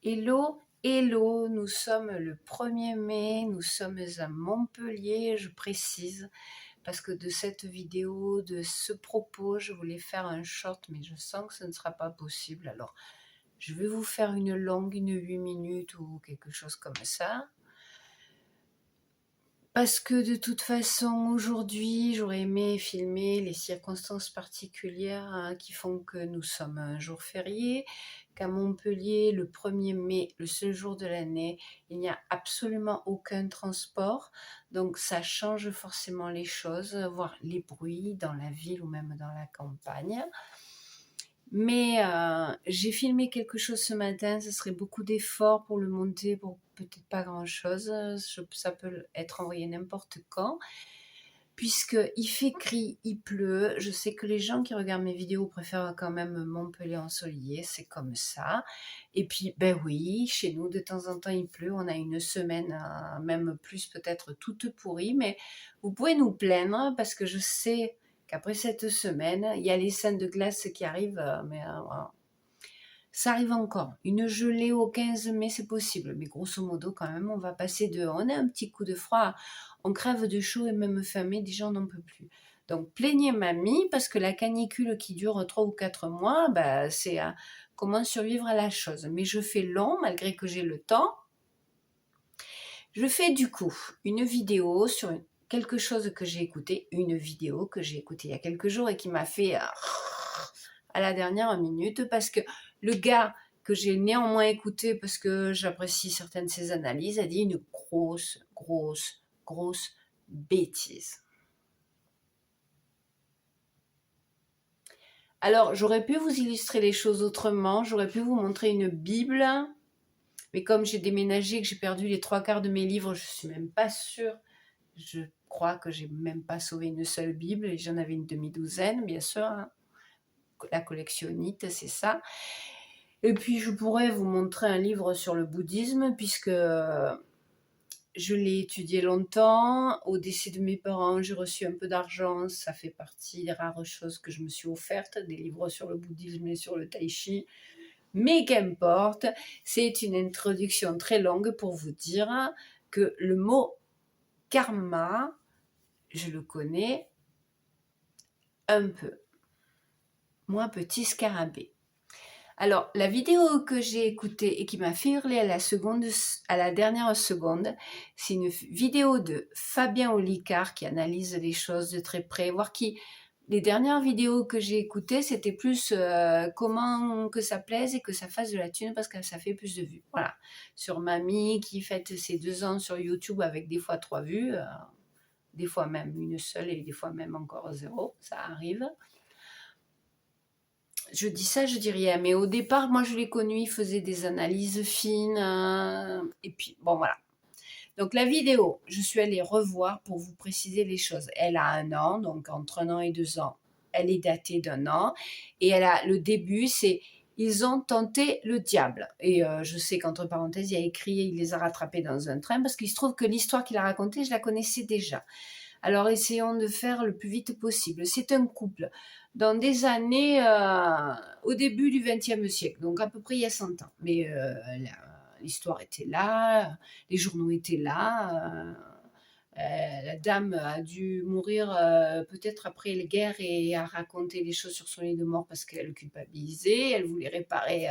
Hello, hello, nous sommes le 1er mai, nous sommes à Montpellier, je précise, parce que de cette vidéo, de ce propos, je voulais faire un short, mais je sens que ce ne sera pas possible. Alors, je vais vous faire une longue, une 8 minutes ou quelque chose comme ça. Parce que de toute façon, aujourd'hui, j'aurais aimé filmer les circonstances particulières qui font que nous sommes un jour férié, qu'à Montpellier, le 1er mai, le seul jour de l'année, il n'y a absolument aucun transport. Donc ça change forcément les choses, voire les bruits dans la ville ou même dans la campagne. Mais j'ai filmé quelque chose ce matin, ce serait beaucoup d'efforts pour le monter, pour peut-être pas grand-chose. Ça peut être envoyé n'importe quand. Puisqu'il fait gris, il pleut, je sais que les gens qui regardent mes vidéos préfèrent quand même Montpellier ensoleillé, c'est comme ça. Et puis, ben oui, chez nous, de temps en temps, il pleut. On a une semaine, même plus peut-être toute pourrie, mais vous pouvez nous plaindre parce que je sais qu'après cette semaine, il y a les scènes de glace qui arrivent, mais voilà. Ça arrive encore. Une gelée au 15 mai, c'est possible. Mais grosso modo, quand même, on va passer de... On a un petit coup de froid, on crève de chaud et même fin mai, déjà on n'en peut plus. Donc, plaignez mamie, parce que la canicule qui dure 3 ou 4 mois, bah, c'est comment survivre à la chose. Mais je fais long, malgré que j'ai le temps. Je fais du coup une vidéo sur quelque chose que j'ai écouté, une vidéo que j'ai écoutée il y a quelques jours et qui m'a fait à la dernière minute parce que le gars que j'ai néanmoins écouté parce que j'apprécie certaines de ses analyses a dit une grosse bêtise. Alors, j'aurais pu vous illustrer les choses autrement, j'aurais pu vous montrer une Bible, mais comme j'ai déménagé et que j'ai perdu les 3/4 de mes livres, je suis même pas sûre. Je crois que j'ai même pas sauvé une seule Bible et j'en avais une demi-douzaine, bien sûr. Hein. La collectionnite, c'est ça. Et puis, je pourrais vous montrer un livre sur le bouddhisme, puisque je l'ai étudié longtemps. Au décès de mes parents, j'ai reçu un peu d'argent. Ça fait partie des rares choses que je me suis offertes, des livres sur le bouddhisme et sur le tai chi. Mais qu'importe, c'est une introduction très longue pour vous dire que le mot karma, je le connais un peu. Moi, petit scarabée. Alors, la vidéo que j'ai écoutée et qui m'a fait hurler à la dernière seconde, c'est une vidéo de Fabien Olicard qui analyse les choses de très près, voire qui, les dernières vidéos que j'ai écoutées, c'était plus comment que ça plaise et que ça fasse de la thune parce que ça fait plus de vues. Voilà. Sur Mamie qui fête ses 2 ans sur YouTube avec des fois 3 vues, des fois même une seule et des fois même encore 0, ça arrive. Je dis ça, je dis rien. Mais au départ, moi, je l'ai connu, il faisait des analyses fines. Et puis, bon, voilà. Donc, la vidéo, je suis allée revoir pour vous préciser les choses. Elle a 1 an, donc entre 1 an et 2 ans. Elle est datée d'1 an. Et elle a le début, c'est ils ont tenté le diable. Et je sais qu'entre parenthèses, il y a écrit il les a rattrapés dans un train parce qu'il se trouve que l'histoire qu'il a racontée, je la connaissais déjà. Alors essayons de faire le plus vite possible. C'est un couple dans des années au début du XXe siècle, donc à peu près il y a 100 ans. Mais l'histoire était là, les journaux étaient là. La dame a dû mourir peut-être après les guerres et a raconté des choses sur son lit de mort parce qu'elle le culpabilisait, elle voulait réparer...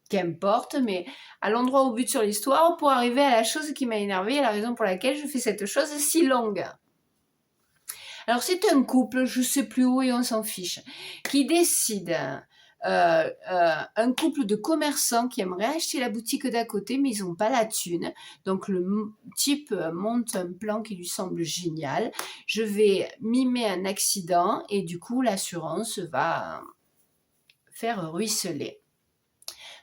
qu'importe, mais à l'endroit au but sur l'histoire pour arriver à la chose qui m'a énervée et la raison pour laquelle je fais cette chose si longue. Alors c'est un couple, je sais plus où et on s'en fiche, qui décide, un couple de commerçants qui aimeraient acheter la boutique d'à côté mais ils n'ont pas la thune. Donc le type monte un plan qui lui semble génial. Je vais mimer un accident et du coup l'assurance va faire ruisseler.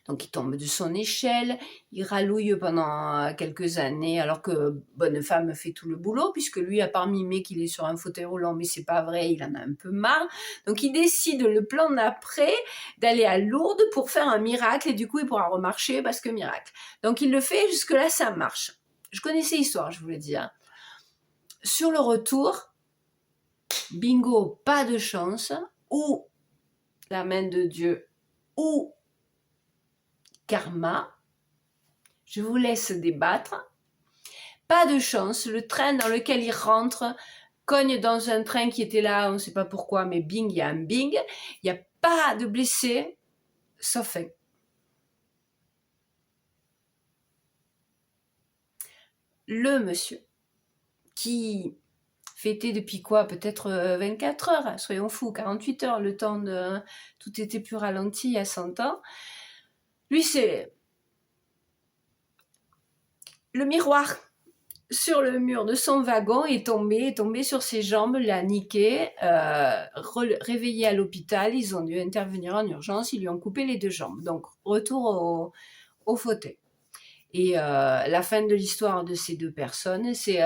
Donc il tombe de son échelle, il rallouille pendant quelques années alors que bonne femme fait tout le boulot puisque lui a pas mimé qu'il est sur un fauteuil roulant mais c'est pas vrai, il en a un peu marre. Donc il décide le plan d'après d'aller à Lourdes pour faire un miracle et du coup il pourra remarcher parce que miracle. Donc il le fait, jusque là ça marche. Je connaissais l'histoire, je vous le dis. Hein. Sur le retour, bingo, pas de chance, ou la main de Dieu, ou karma. Je vous laisse débattre. Pas de chance, le train dans lequel il rentre cogne dans un train qui était là, on ne sait pas pourquoi, mais bing, il y a un bing. Il n'y a pas de blessés, sauf un. Le monsieur qui fêtait depuis quoi, peut-être 24 heures, soyons fous, 48 heures, le temps de... Tout était plus ralenti il y a 100 ans. Lui, c'est le miroir sur le mur de son wagon est tombé sur ses jambes, l'a niqué, réveillé à l'hôpital, ils ont dû intervenir en urgence, ils lui ont coupé les 2 jambes. Donc, retour au fauteuil. Et la fin de l'histoire de ces 2 personnes, c'est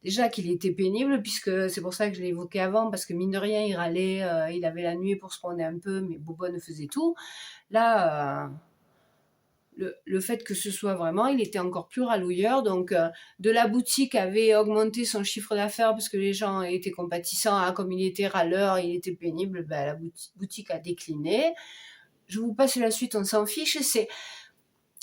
déjà qu'il était pénible, puisque c'est pour ça que je l'ai évoqué avant, parce que mine de rien, il râlait, il avait la nuit pour se promener un peu, mais Bobonne faisait tout. Là, le fait que ce soit vraiment, il était encore plus rallouilleur. Donc, de la boutique avait augmenté son chiffre d'affaires parce que les gens étaient compatissants. Hein, comme il était râleur, il était pénible, ben, la boutique a décliné. Je vous passe la suite, on s'en fiche.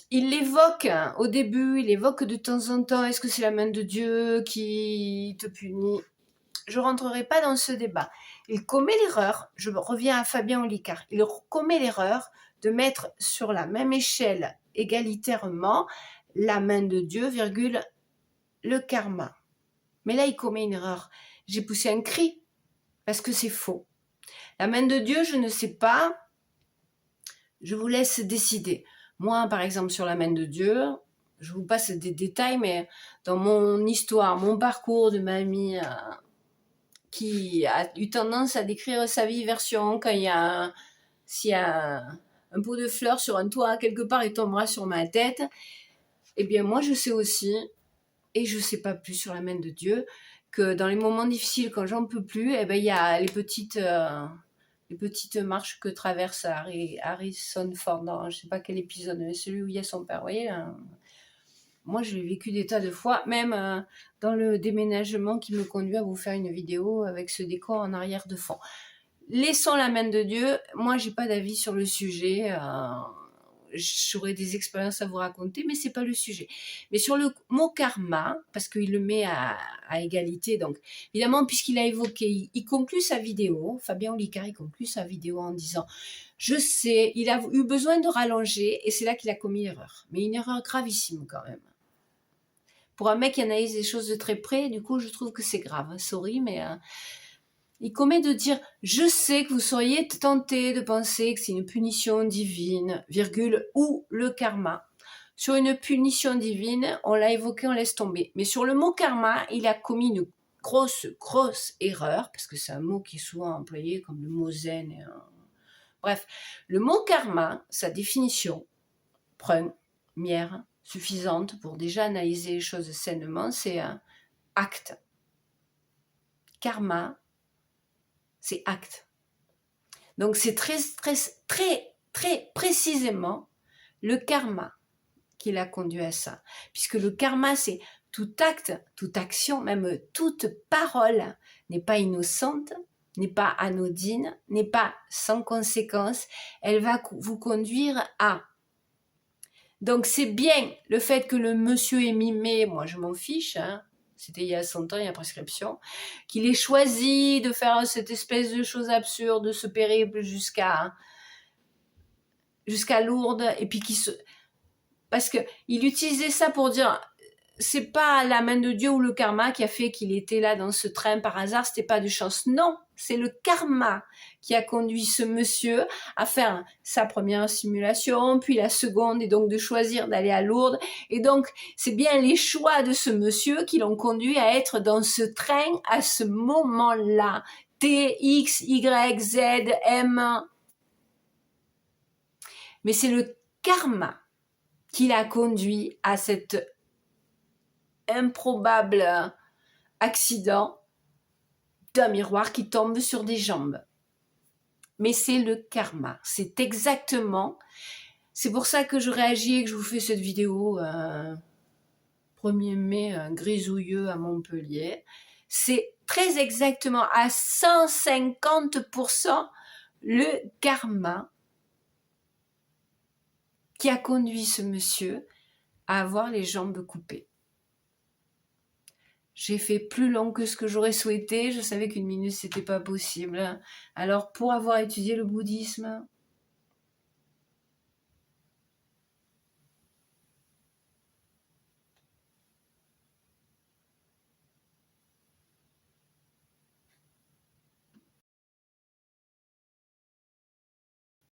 Il l'évoque hein, au début, il évoque de temps en temps, est-ce que c'est la main de Dieu qui te punit? Je ne rentrerai pas dans ce débat. Il commet l'erreur, je reviens à Fabien Olicard, il commet l'erreur de mettre sur la même échelle égalitairement la main de Dieu, virgule, le karma. Mais là, il commet une erreur. J'ai poussé un cri, parce que c'est faux. La main de Dieu, je ne sais pas, je vous laisse décider. Moi, par exemple, sur la main de Dieu, je vous passe des détails, mais dans mon histoire, mon parcours de mamie qui a eu tendance à décrire sa vie version quand s'il y a un pot de fleurs sur un toit, quelque part, il tombera sur ma tête. Eh bien, moi, je sais aussi, et je sais pas plus sur la main de Dieu, que dans les moments difficiles, quand j'en peux plus, eh ben, il y a les petites marches que traverse Harrison Ford dans je sais pas quel épisode, mais celui où il y a son père. Vous voyez, là, moi, je l'ai vécu des tas de fois, même dans le déménagement qui me conduit à vous faire une vidéo avec ce décor en arrière de fond. Laissons la main de Dieu. Moi, j'ai pas d'avis sur le sujet. J'aurais des expériences à vous raconter, mais c'est pas le sujet. Mais sur le mot karma, parce qu'il le met à égalité, donc évidemment, puisqu'il a évoqué, il conclut sa vidéo, Fabien Olicard, il conclut sa vidéo en disant « Je sais, il a eu besoin de rallonger, et c'est là qu'il a commis l'erreur. » Mais une erreur gravissime quand même. Pour un mec qui analyse les choses de très près, du coup, je trouve que c'est grave. Sorry, mais... il commet de dire « Je sais que vous seriez tenté de penser que c'est une punition divine, virgule, ou le karma. » Sur une punition divine, on l'a évoqué, on laisse tomber. Mais sur le mot karma, il a commis une grosse erreur, parce que c'est un mot qui est souvent employé comme le mot zen. Bref, le mot karma, sa définition, première, suffisante pour déjà analyser les choses sainement, c'est un acte. Karma, c'est acte. Donc c'est très précisément le karma qui l'a conduit à ça. Puisque le karma, c'est tout acte, toute action, même toute parole n'est pas innocente, n'est pas anodine, n'est pas sans conséquence. Elle va vous conduire à... Donc c'est bien le fait que le monsieur ait mimé, moi je m'en fiche, hein, c'était il y a 100 ans, il y a prescription, qu'il ait choisi de faire cette espèce de chose absurde, ce périple jusqu'à Lourdes, et puis parce que il utilisait ça pour dire, c'est pas la main de Dieu ou le karma qui a fait qu'il était là dans ce train par hasard, c'était pas de chance, non, c'est le karma qui a conduit ce monsieur à faire sa première simulation, puis la seconde, et donc de choisir d'aller à Lourdes. Et donc, c'est bien les choix de ce monsieur qui l'ont conduit à être dans ce train à ce moment-là. T, X, Y, Z, M. Mais c'est le karma qui l'a conduit à cet improbable accident d'un miroir qui tombe sur des jambes. Mais c'est le karma, c'est exactement, c'est pour ça que je réagis et que je vous fais cette vidéo 1er mai grisouilleux à Montpellier. C'est très exactement à 150% le karma qui a conduit ce monsieur à avoir les jambes coupées. J'ai fait plus long que ce que j'aurais souhaité. Je savais qu'une minute, c'était pas possible. Alors, pour avoir étudié le bouddhisme,